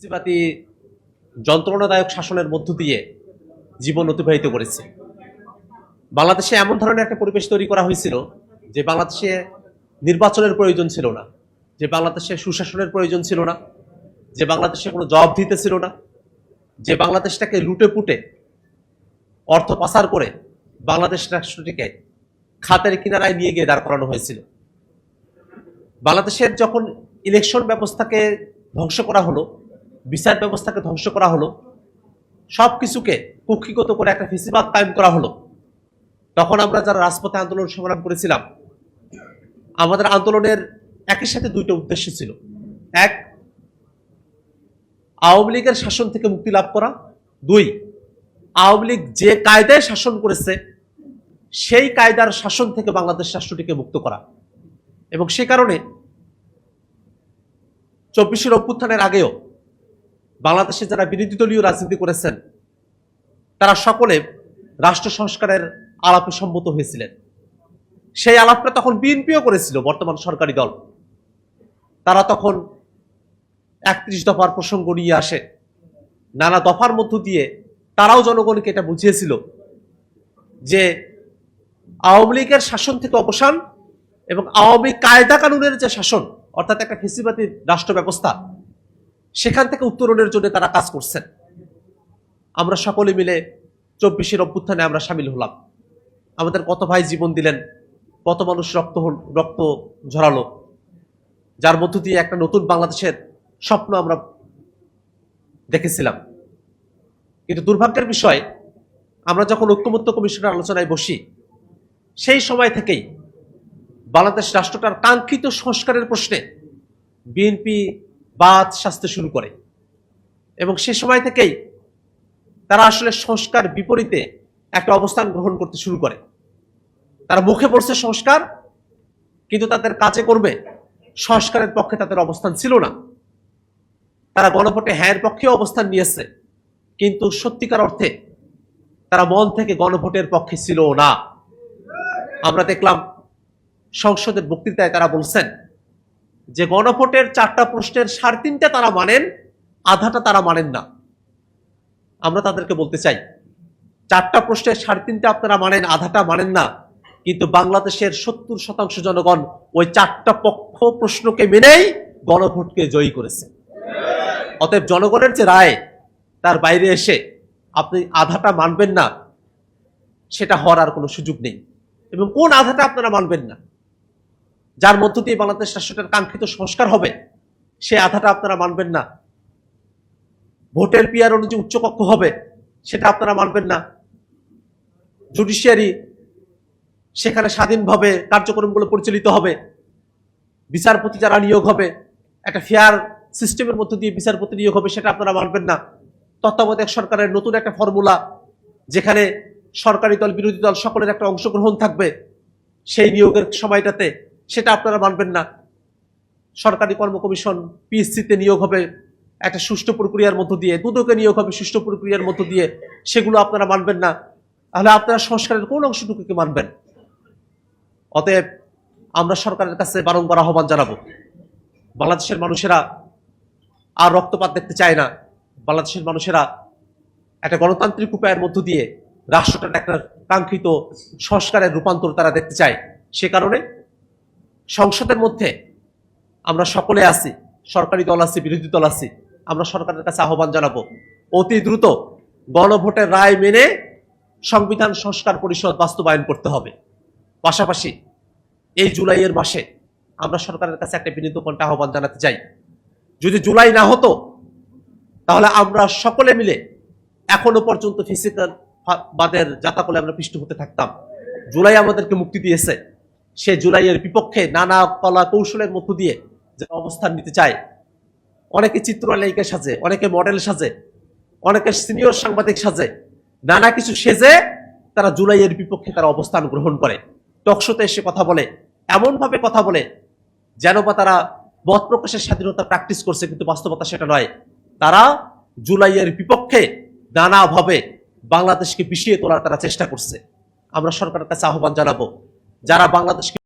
ফ্যাসিবাদী যন্ত্রণাদায়ক শাসনের মধ্য দিয়ে জীবন অতিবাহিত করেছে। বাংলাদেশে এমন ধরনের একটা পরিবেশ তৈরি করা হয়েছিল যে বাংলাদেশে নির্বাচনের প্রয়োজন ছিল না, যে বাংলাদেশে সুশাসনের প্রয়োজন ছিল না, যে বাংলাদেশে কোনো জবাবদিহিতা ছিল না, যে বাংলাদেশটাকে লুটে পুটে অর্থ পাচার করে বাংলাদেশ রাষ্ট্রটিকে খাতের কিনারায় নিয়ে গিয়ে দাঁড় করানো হয়েছিল। বাংলাদেশের যখন ইলেকশন ব্যবস্থাকে ধ্বংস করা হলো, বিচার ব্যবস্থাকে ধ্বংস করা হলো, সবকিছুকে কুক্ষিগত করে একটা ফেসিবাদ কায়েম করা হলো, তখন আমরা যারা রাজপথে আন্দোলন সংগ্রাম করেছিলাম, আমাদের আন্দোলনের একই সাথে দুইটা উদ্দেশ্য ছিল। এক, আওয়ামী লীগের শাসন থেকে মুক্তি লাভ করা। দুই, আওয়ামী লীগ যে কায়দায় শাসন করেছে সেই কায়দার শাসন থেকে বাংলাদেশ রাষ্ট্রটিকে মুক্ত করা। এবং সে কারণে 24 অভ্যুত্থানের আগেও বাংলাদেশে যারা বিরোধী দলীয় রাজনীতি করেছেন তারা সকলে রাষ্ট্র সংস্কারের আলাপে সম্মত হয়েছিলেন। সেই আলাপটা তখন বিএনপিও করেছিল, বর্তমান সরকারি দল। তারা তখন 31 দফার প্রসঙ্গ নিয়ে আসে, নানা দফার মধ্য দিয়ে তারাও জনগণকে এটা বুঝিয়েছিল যে আওয়ামী লীগের শাসন থেকে অবসান এবং আওয়ামী কায়দা কানুনের যে শাসন, অর্থাৎ একটা ফ্যাসিবাদী রাষ্ট্র ব্যবস্থা, সেখান থেকে উত্তরণের জন্য তারা কাজ করছেন। আমরা সকলে মিলে 24 অভ্যুত্থানে আমরা সামিল হলাম। আমাদের কত ভাই জীবন দিলেন, কত মানুষ রক্ত ঝরালো, যার মধ্য দিয়ে একটা নতুন বাংলাদেশের স্বপ্ন আমরা দেখেছিলাম। কিন্তু দুর্ভাগ্যের বিষয়, আমরা যখন ঐক্যমত্য কমিশনের আলোচনায় বসি, সেই সময় থেকেই বাংলাদেশ রাষ্ট্রটার কাঙ্ক্ষিত সংস্কারের প্রশ্নে বিএনপি বাদ সাজতে শুরু করে এবং সে সময় থেকেই তারা আসলে সংস্কার বিপরীতে একটা অবস্থান গ্রহণ করতে শুরু করে। তারা মুখে বলছে সংস্কার, কিন্তু তাদের কাজে করবে সংস্কারের পক্ষে তাদের অবস্থান ছিল না। তারা গণভোটে হ্যাঁর পক্ষেও অবস্থান নিয়েছে, কিন্তু সত্যিকার অর্থে তারা মন থেকে গণভোটের পক্ষে ছিল না। আমরা দেখলাম সংসদের বক্তৃতায় তারা বলছেন যে গণভোটের 4টা প্রশ্নের 3.5টা তারা মানেন, আধাটা তারা মানেন না। আমরা তাদেরকে বলতে চাই, 4টা প্রশ্নের 3.5টা আপনারা মানেন, আধাটা মানেন না, কিন্তু বাংলাদেশের 70% জনগণ ওই 4টা প্রশ্নকে মেনেই গণভোটকে জয়ী করেছে। অতএব জনগণের যে রায়, তার বাইরে এসে আপনি আধাটা মানবেন না, সেটা হওয়ার আর কোনো সুযোগ নেই। এবং কোন আধাটা আপনারা মানবেন না, যার মধ্য দিয়ে বাংলাদেশ রাষ্ট্রটার কাঙ্ক্ষিত সংস্কার হবে, সে আধাটা আপনারা মানবেন না। ভোটের পিয়ার অনুযায়ী উচ্চকক্ষ হবে, সেটা আপনারা মানবেন না। জুডিশিয়ারি সেখানে স্বাধীনভাবে কার্যক্রমগুলো পরিচালিত হবে, বিচারপতি যারা নিয়োগ হবে একটা ফেয়ার সিস্টেমের মধ্য দিয়ে বিচারপতি নিয়োগ হবে, সেটা আপনারা মানবেন না। তত্ত্বাবধায়ক সরকারের নতুন একটা ফর্মুলা, যেখানে সরকারি দল বিরোধী দল সকলের একটা অংশগ্রহণ থাকবে সেই নিয়োগের সময়টাতে, সেটা আপনারা মানবেন না। সরকারি কর্ম কমিশন পিএসসিতে নিয়োগ হবে একটা সুষ্ঠু প্রক্রিয়ার মধ্য দিয়ে, দুদকে নিয়োগ হবে সুষ্ঠু প্রক্রিয়ার মধ্য দিয়ে, সেগুলো আপনারা মানবেন না। তাহলে আপনারা সংস্কারের কোন অংশটুকুকে মানবেন? অতএব আমরা সরকারের কাছে বারংবার আহ্বান জানাবো, বাংলাদেশের মানুষেরা আর রক্তপাত দেখতে চায় না। বাংলাদেশের মানুষেরা একটা গণতান্ত্রিক উপায়ের মধ্য দিয়ে রাষ্ট্রটার একটা কাঙ্ক্ষিত সংস্কারের রূপান্তর তারা দেখতে চায়। সে কারণে সংসদের মধ্যে আমরা সকলে আছি, সরকারি দল আছি, বিরোধী দল আছি, আমরা সরকারের কাছে আহ্বান জানাবো অতি দ্রুত গণভোটের রায় মেনে সংবিধান সংস্কার পরিষদ বাস্তবায়ন করতে হবে। পাশাপাশি এই জুলাইয়ের মাসে আমরা সরকারের কাছে একটা বিনীত কণ্ঠে আহ্বান জানাতে চাই, যদি জুলাই না হতো তাহলে আমরা সকলে মিলে এখনো পর্যন্ত ফ্যাসিবাদের জাতাকলে আমরা পিষ্ট হতে থাকতাম। জুলাই আমাদেরকে মুক্তি দিয়েছে, সে জুলাইয়ের বিপক্ষে নানা কলা কৌশলের মধ্য দিয়ে যারা অবস্থান নিতে চায়, অনেকে চিত্রনায়িকা সাজে, অনেকে মডেল সাজে, অনেকে সিনিয়র সাংবাদিক সাজে, নানা কিছু সেজে তারা জুলাইয়ের বিপক্ষে তারা অবস্থান গ্রহণ করে, টকশোতে এসে কথা বলে, এমনভাবে কথা বলে যেন বা তারা মত প্রকাশের স্বাধীনতা প্র্যাকটিস করছে, কিন্তু বাস্তবতা সেটা নয়। তারা জুলাইয়ের বিপক্ষে নানাভাবে বাংলাদেশকে পিছিয়ে তোলার তারা চেষ্টা করছে। আমরা সরকারের কাছে আহ্বান জানাবো, যারা বাংলাদেশকে